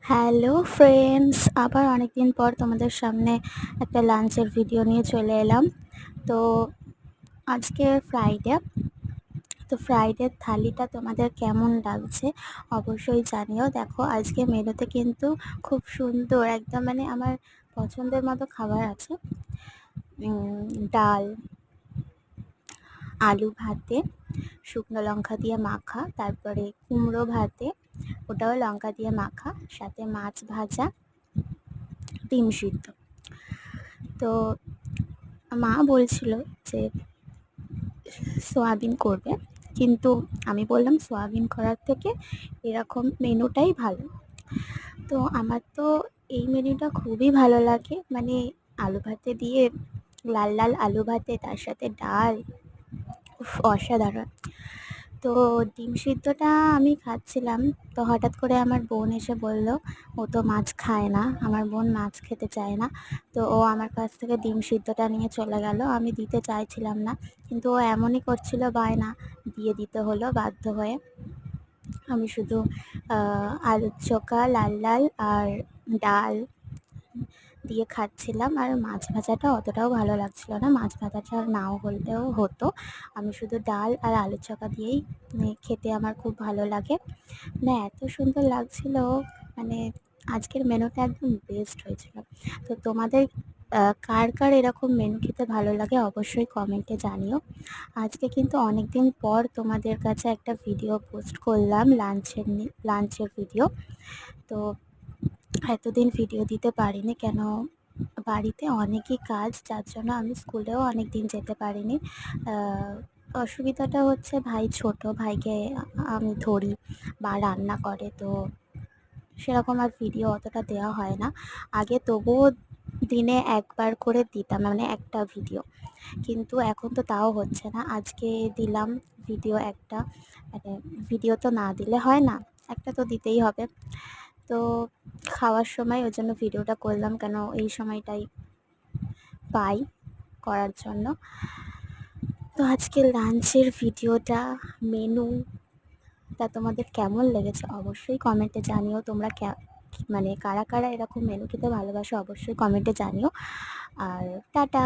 Hello friends, আবার অনেকদিন পর তোমাদের সামনে একটা লাঞ্চের ভিডিও নিয়ে চলে এলাম। তো আজকে ফ্রাইডে, তো ফ্রাইডের থালিটা তোমাদের কেমন লাগছে অবশ্যই জানিও। দেখো আজকে মেনুতে কিন্তু খুব সুন্দর একদম আমার পছন্দের মতো খাবার আছে। ডাল, আলু ভাতে শুকনো লঙ্কা দিয়ে মাখা, তারপরে কুমড়ো ভাতে ওটাও লঙ্কা দিয়ে মাখা, সাথে মাছ ভাজা, ডিম সিদ্ধ। তো মা বলছিল যে সোয়াবিন করবে, কিন্তু আমি বললাম সোয়াবিন করার থেকে এরকম মেনুটাই ভালো। তো আমার তো এই মেনুটা খুবই ভালো লাগে, আলু ভাতে দিয়ে, লাল লাল আলু ভাতে, তার সাথে ডাল, উফ, অসাধারণ। তো ডিম সিদ্ধটা আমি খাচ্ছিলাম, তো হঠাৎ করে আমার বোন এসে বলল, ও তো মাছ খায় না, আমার বোন মাছ খেতে চায় না। তো ও আমার কাছ থেকে ডিম সিদ্ধটা নিয়ে চলে গেল। আমি দিতে চাইছিলাম না, কিন্তু ও এমনই করছিল বায়না, দিয়ে দিতে হলো বাধ্য হয়ে। আমি শুধু আলুর চোখা, লাল লাল আর ডাল দিয়ে খাচ্ছিলাম। আর মাছ ভাজাটা অতটাও ভালো লাগছিল না, মাছ ভাজাটা নাও হলেও হতো। আমি শুধু ডাল আর আলু চোখা দিয়েই খেতে আমার খুব ভালো লাগে। এত সুন্দর লাগছিল, মানে আজকের মেনুটা একদম বেস্ট হয়েছিল। তো তোমাদের কার কার এরকম মেনু খেতে ভালো লাগে অবশ্যই কমেন্টে জানিও। আজকে কিন্তু অনেক দিন পর তোমাদের কাছে একটা ভিডিও পোস্ট করলাম, লাঞ্চের ভিডিও। তো এতদিন ভিডিও দিতে পারিনি কেন, বাড়িতে অনেকই কাজ, যার জন্য আমি স্কুলেও অনেক দিন যেতে পারিনি। অসুবিধাটা হচ্ছে ভাই ছোট, ভাইকে আমি ধরি বা রান্না করে, তো সেরকম আর ভিডিও অতটা দেওয়া হয় না। আগে তবুও দিনে একবার করে দিতাম, একটা ভিডিও, কিন্তু এখন তো তাও হচ্ছে না। আজকে দিলাম ভিডিও একটা, ভিডিও তো না দিলে হয় না, একটা তো দিতেই হবে। তো খাওয়ার সময় ওই জন্য ভিডিওটা করলাম, কেন এই সময়টাই পাই করার জন্য। তো আজকে লাঞ্চের ভিডিওটা, মেনুটা তোমাদের কেমন লেগেছে অবশ্যই কমেন্টে জানিও। তোমরা কারা কারা এরকম মেনু খেতে ভালোবাসো অবশ্যই কমেন্টে জানিও। আর টাটা।